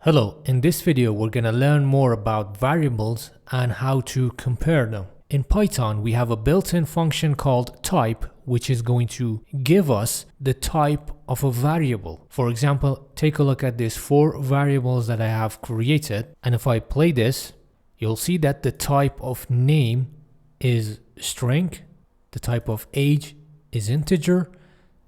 Hello, in this video we're going to learn more about variables and how to compare them. In Python we have a built-in function called type, which is going to give us the type of a variable. For example, take a look at these 4 variables that I have created, and if I play this, you'll see that the type of name is string, the type of age is integer,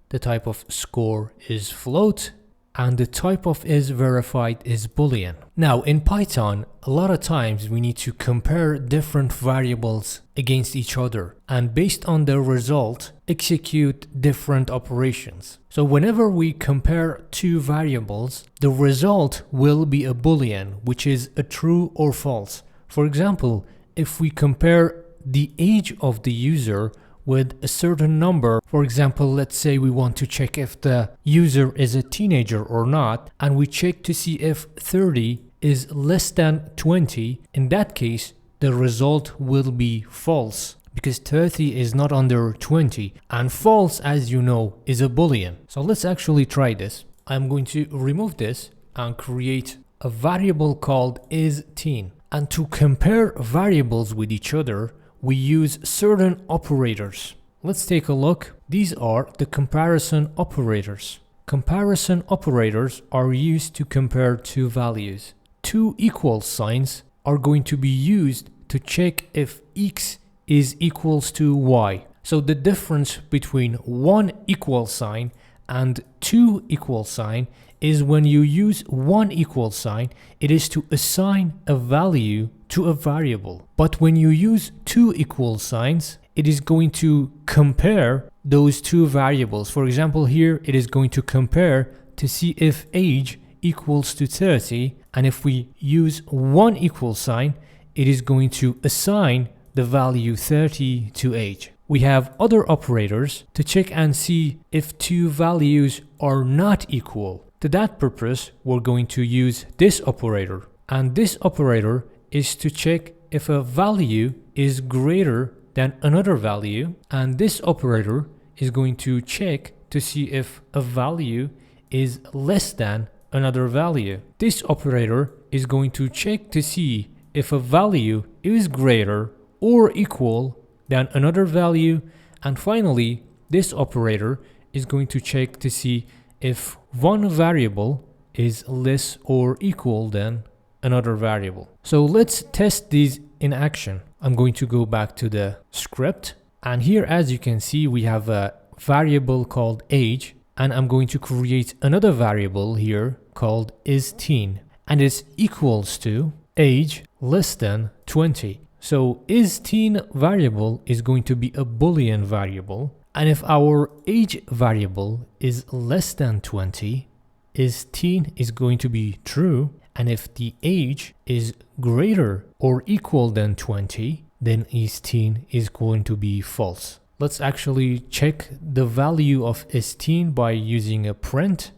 the type of score is float, and the type of isVerified is boolean. Now in Python, a lot of times we need to compare different variables against each other and based on their result, execute different operations. So whenever we compare 2 variables, the result will be a boolean, which is a true or false. For example, if we compare the age of the user with a certain number, for example, let's say we want to check if the user is a teenager or not, and we check to see if 30 is less than 20, in that case, the result will be false because 30 is not under 20, and false, as you know, is a boolean. So let's actually try this. I'm going to remove this and create a variable called isTeen. And to compare variables with each other, we use certain operators. Let's take a look. These are the comparison operators. Comparison operators are used to compare 2 values. 2 equal signs are going to be used to check if x is equals to y. So the difference between 1 equal sign and 2 equal sign is when you use 1 equal sign, it is to assign a value to a variable. But when you use 2 equal signs, it is going to compare those 2 variables. For example, here it is going to compare to see if age equals to 30. And if we use 1 equal sign, it is going to assign the value 30 to age. We have other operators to check and see if 2 values are not equal. To that purpose, we're going to use this operator. And this operator is to check if a value is greater than another value. And this operator is going to check to see if a value is less than another value. This operator is going to check to see if a value is greater or equal than another value. And finally, this operator is going to check to see if one variable is less or equal than another variable. So let's test these in action. I'm going to go back to the script, and here, as you can see, we have a variable called age, and I'm going to create another variable here called isTeen, and it's equals to age less than 20. So isTeen variable is going to be a boolean variable, and if our age variable is less than 20, isTeen is going to be true, and if the age is greater or equal than 20, then isTeen is going to be false. Let's actually check the value of isTeen by using a print.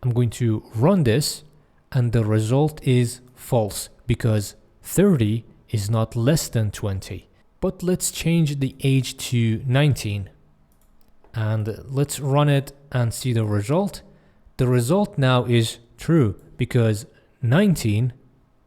I'm going to run this, and the result is false because 30 is not less than 20. But let's change the age to 19 and let's run it and see the result. The result now is true because 19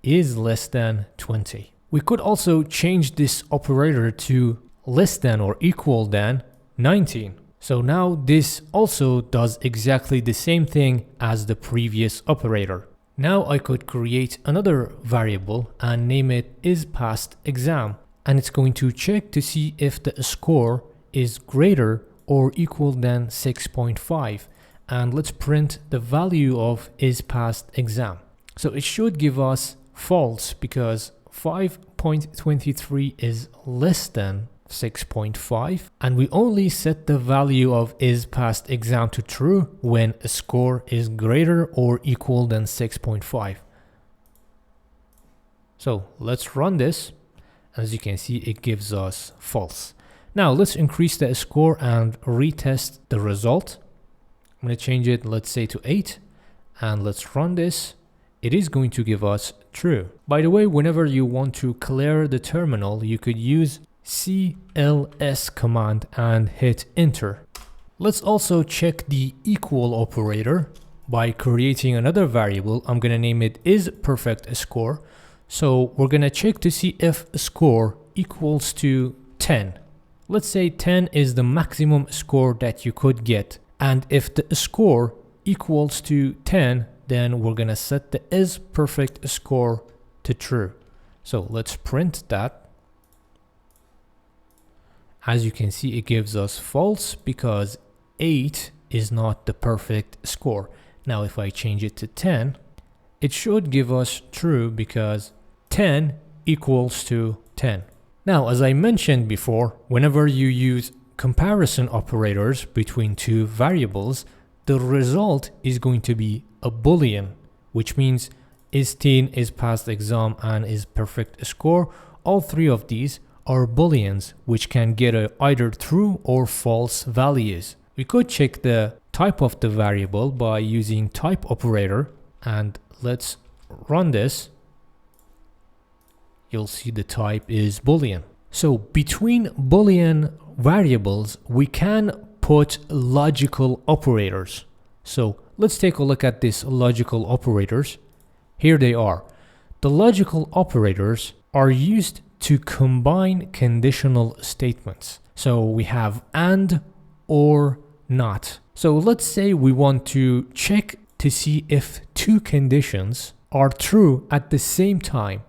is less than 20. We could also change this operator to less than or equal than 19. So now this also does exactly the same thing as the previous operator. Now I could create another variable and name it isPassedExam. And it's going to check to see if the score is greater or equal than 6.5. And let's print the value of isPassedExam. So it should give us false because 5.23 is less than 6.5. And we only set the value of isPassedExam to true when a score is greater or equal than 6.5. So let's run this. As you can see, it gives us false. Now let's increase the score and retest the result. I'm going to change it, let's say, to 8, and let's run this. It is going to give us true. By the way, whenever you want to clear the terminal, you could use CLS command and hit enter. Let's also check the equal operator. by creating another variable. I'm going to name it isPerfectScore. So we're going to check to see if score equals to 10. Let's say 10 is the maximum score that you could get. And if the score equals to 10, then we're going to set the isPerfectScore to true. So let's print that. As you can see, it gives us false because 8 is not the perfect score. Now, if I change it to 10, it should give us true because 10 equals to 10. Now, as I mentioned before, whenever you use comparison operators between two variables, the result is going to be a Boolean, which means is teen, is passed exam, and is perfect score. All three of these are Booleans, which can get either true or false values. We could check the type of the variable by using type operator, and let's run this. You'll see the type is Boolean. So between Boolean variables, we can put logical operators. So let's take a look at these logical operators. Here they are. The logical operators are used to combine conditional statements. So we have and, or, not. So let's say we want to check to see if two conditions are true at the same time.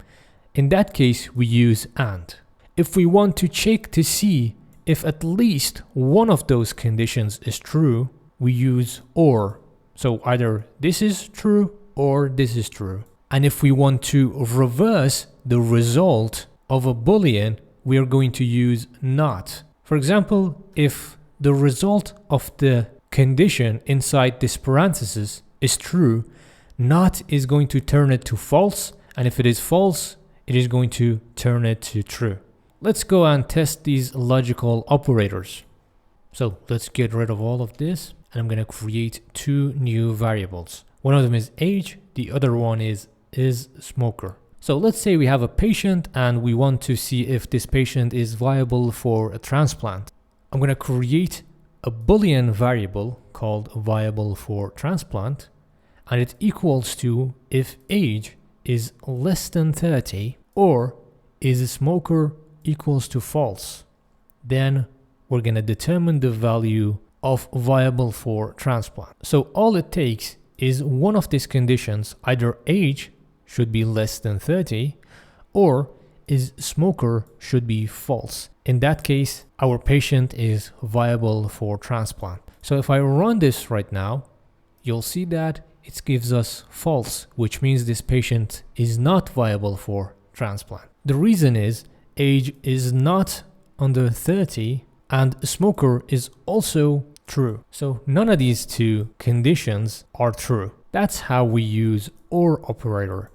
In that case, we use and. If we want to check to see if at least one of those conditions is true, we use or. So either this is true or this is true. And if we want to reverse the result of a Boolean, we are going to use not. For example, if the result of the condition inside this parenthesis is true, not is going to turn it to false, and if it is false, it is going to turn it to true. Let's go and test these logical operators. So let's get rid of all of this, and I'm going to create two new variables. One of them is age, the other one is smoker. So let's say we have a patient and we want to see if this patient is viable for a transplant. I'm going to create a Boolean variable called viable for transplant, and it equals to if age is less than 30 or is a smoker equals to false. Then we're going to determine the value of viable for transplant. So all it takes is one of these conditions, either age should be less than 30 or is smoker should be false. In that case, our patient is viable for transplant. So if I run this right now, you'll see that it gives us false, which means this patient is not viable for transplant. The reason is age is not under 30 and smoker is also true. So none of these two conditions are true. That's how we use or operator.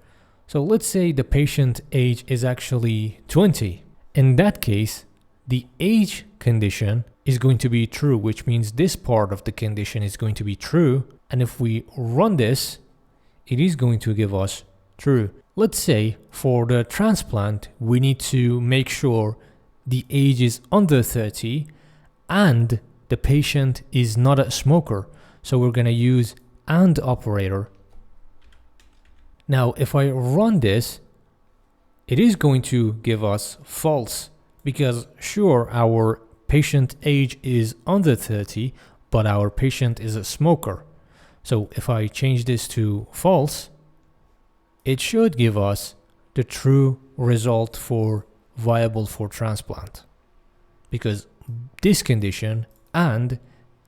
So let's say the patient age is actually 20. In that case, the age condition is going to be true, which means this part of the condition is going to be true. And if we run this, it is going to give us true. Let's say for the transplant, we need to make sure the age is under 30 and the patient is not a smoker. So we're going to use and operator. Now, if I run this, it is going to give us false because sure, our patient age is under 30, but our patient is a smoker. So if I change this to false, it should give us the true result for viable for transplant because this condition and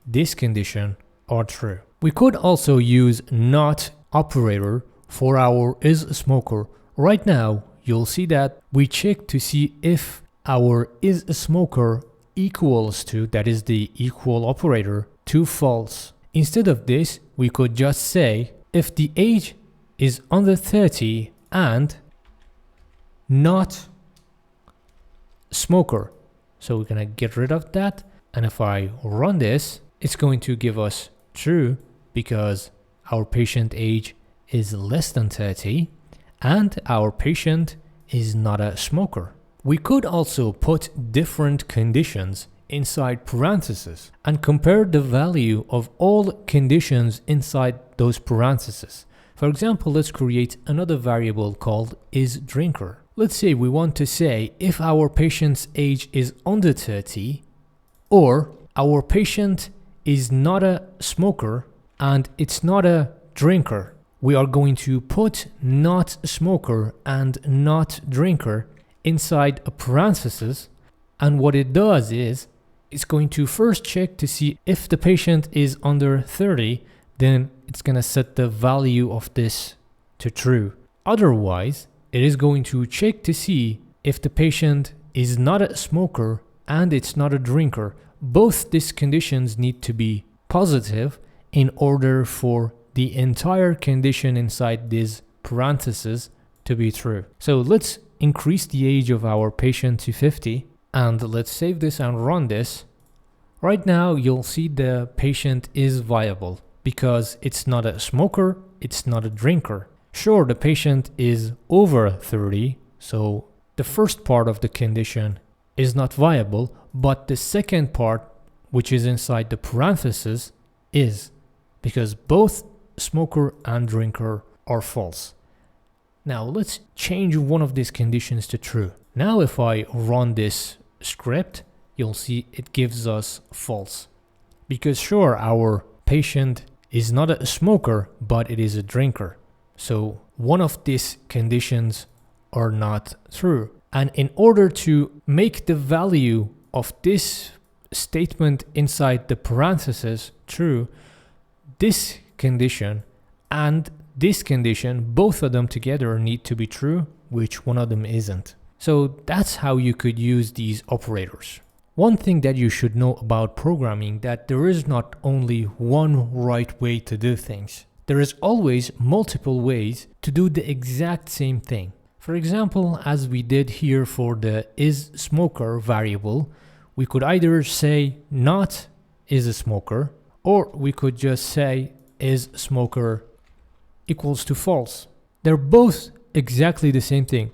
this condition are true. We could also use not operator for our is smoker. Right now, you'll see that we check to see if our is smoker equals to, that is the equal operator, to false. Instead of this, we could just say if the age is under 30 and not smoker. So we're gonna get rid of that. And if I run this, it's going to give us true because our patient age is less than 30 and our patient is not a smoker. We could also put different conditions inside parentheses and compare the value of all conditions inside those parentheses. For example, let's create another variable called isDrinker. Let's say we want to say if our patient's age is under 30, or our patient is not a smoker and it's not a drinker. We are going to put not smoker and not drinker inside a parenthesis, and what it does is it's going to first check to see if the patient is under 30, then it's going to set the value of this to true. Otherwise, it is going to check to see if the patient is not a smoker and it's not a drinker. Both these conditions need to be positive in order for the entire condition inside these parentheses to be true. So let's increase the age of our patient to 50 and let's save this and run this. Right now you'll see the patient is viable because it's not a smoker, it's not a drinker. Sure, the patient is over 30, so the first part of the condition is not viable, but the second part, which is inside the parentheses, is, because both smoker and drinker are false. Now let's change one of these conditions to true. Now if I run this script, you'll see it gives us false. Because sure, our patient is not a smoker, but it is a drinker. So one of these conditions are not true. And in order to make the value of this statement inside the parentheses true, this condition and this condition, both of them together need to be true, which one of them isn't. So that's how you could use these operators. One thing that you should know about programming, that there is not only one right way to do things. There is always multiple ways to do the exact same thing. For example, as we did here for the isSmoker variable, we could either say not is a smoker, or we could just say isSmoker equals to false. They're both exactly the same thing.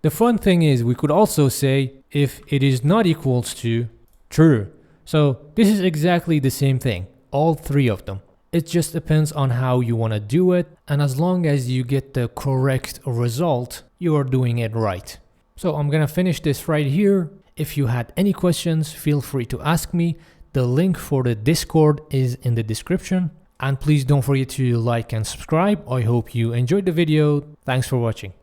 The fun thing is we could also say if it is not equals to true. So this is exactly the same thing, all three of them. It just depends on how you want to do it, and as long as you get the correct result, you are doing it right. So I'm gonna finish this right here. If you had any questions, feel free to ask me. The link for the Discord is in the description. And please don't forget to like and subscribe. I hope you enjoyed the video. Thanks for watching.